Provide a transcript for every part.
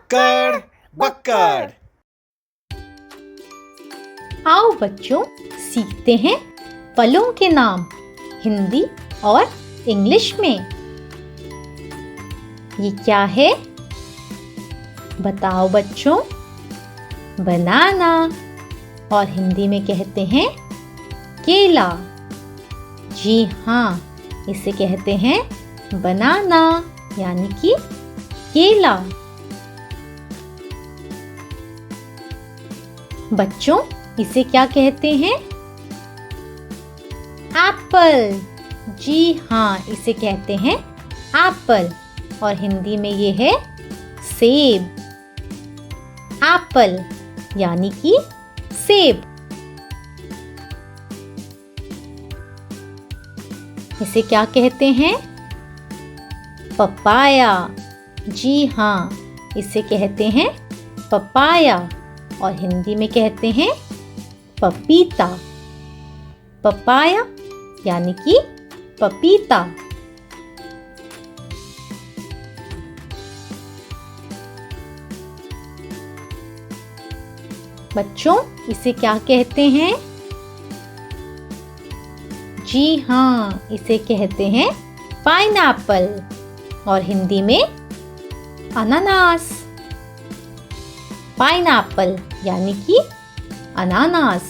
अक्कड़ बक्कड़। आओ बच्चों, सीखते हैं फलों के नाम हिंदी और इंग्लिश में। ये क्या है बताओ बच्चों? बनाना, और हिंदी में कहते हैं केला। जी हाँ, इसे कहते हैं बनाना यानी कि केला। बच्चों, इसे क्या कहते हैं? एप्पल। जी हाँ, इसे कहते हैं एप्पल, और हिंदी में ये है सेब। एप्पल यानी कि सेब। इसे क्या कहते हैं? पपाया। जी हाँ, इसे कहते हैं पपाया, और हिंदी में कहते हैं पपीता। पपाया यानी कि पपीता। बच्चों, इसे क्या कहते हैं? जी हाँ, इसे कहते हैं पाइनएप्पल, और हिंदी में अनानास। पाइनएप्पल यानी कि अनानास।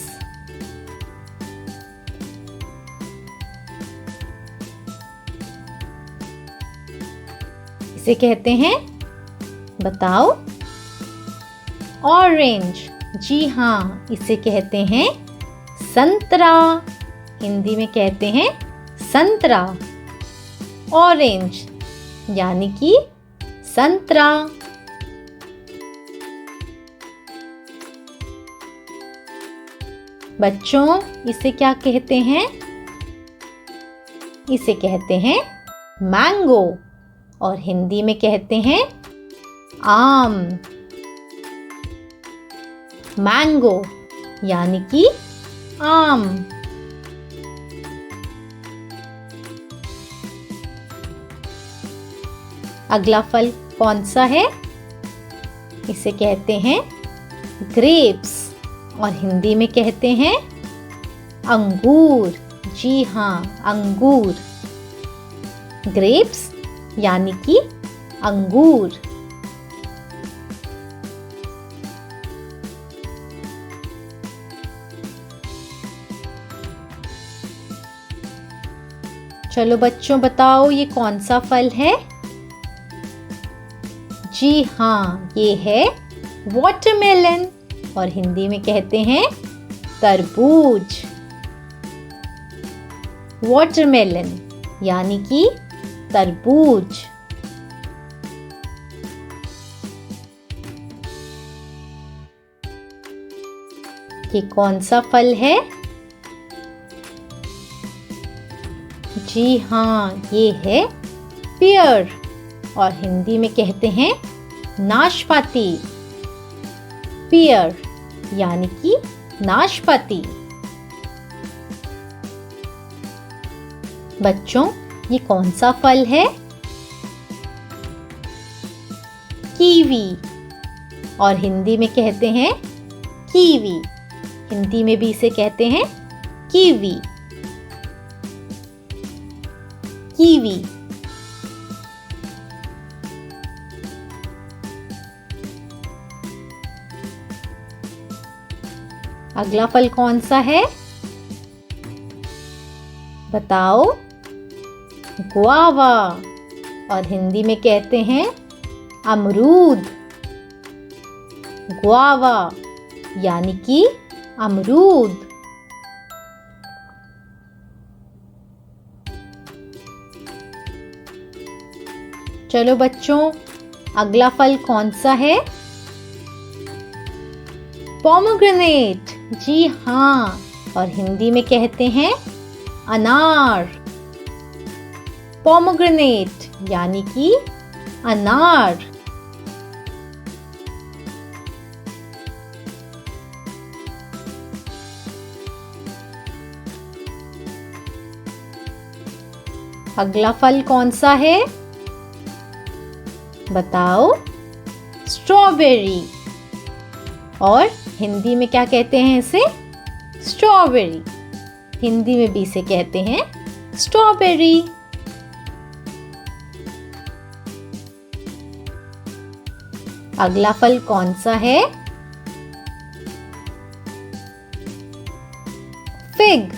इसे कहते हैं बताओ? ऑरेंज। जी हाँ, इसे कहते हैं संतरा। हिंदी में कहते हैं संतरा। ऑरेंज यानी कि संतरा। बच्चों, इसे क्या कहते हैं? इसे कहते हैं मैंगो, और हिंदी में कहते हैं आम। मैंगो यानी कि आम। अगला फल कौन सा है? इसे कहते हैं ग्रेप्स, और हिंदी में कहते हैं अंगूर। जी हाँ, अंगूर। ग्रेप्स यानी कि अंगूर। चलो बच्चों, बताओ ये कौन सा फल है? जी हाँ, ये है वाटरमेलन, और हिंदी में कहते हैं तरबूज। वाटरमेलन यानी कि तरबूज। ये कौन सा फल है? जी हाँ, ये है पियर, और हिंदी में कहते हैं नाशपाती। पियर यानी कि नाशपाती। बच्चों, ये कौन सा फल है? कीवी, और हिंदी में कहते हैं कीवी। हिंदी में भी इसे कहते हैं कीवी। कीवी। अगला फल कौन सा है बताओ? गुआवा, और हिंदी में कहते हैं अमरूद। गुआवा यानी कि अमरूद। चलो बच्चों, अगला फल कौन सा है? पोमोग्रेनेट। जी हाँ, और हिंदी में कहते हैं अनार। पोमोग्रेनेट यानी कि अनार। अगला फल कौन सा है बताओ? स्ट्रॉबेरी। और हिंदी में क्या कहते हैं इसे? स्ट्रॉबेरी। हिंदी में भी इसे कहते हैं स्ट्रॉबेरी। अगला फल कौन सा है? फिग।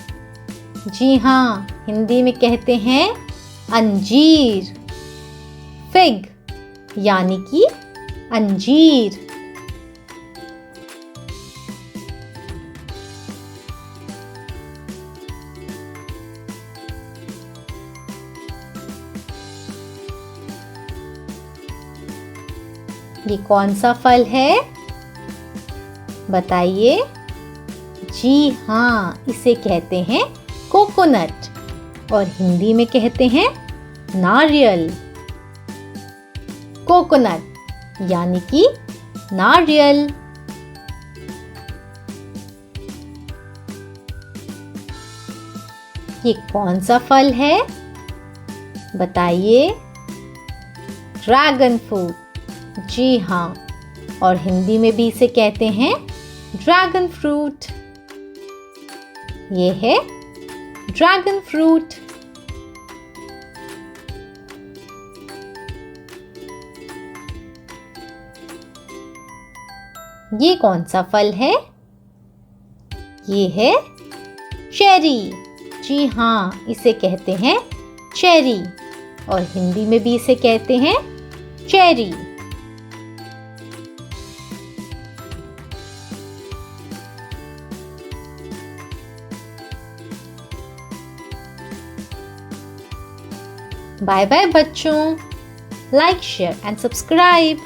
जी हाँ, हिंदी में कहते हैं अंजीर। फिग यानी कि अंजीर। ये कौन सा फल है? बताइए। जी हाँ, इसे कहते हैं कोकोनट और हिंदी में कहते हैं नारियल। कोकोनट यानी कि नारियल। ये कौन सा फल है? बताइए। Dragon fruit. जी हाँ, और हिंदी में भी इसे कहते हैं ड्रैगन फ्रूट। ये है ड्रैगन फ्रूट। ये कौन सा फल है? ये है चेरी। जी हाँ, इसे कहते हैं चेरी और हिंदी में भी इसे कहते हैं चेरी। बाय बाय बच्चों। Like, share and subscribe.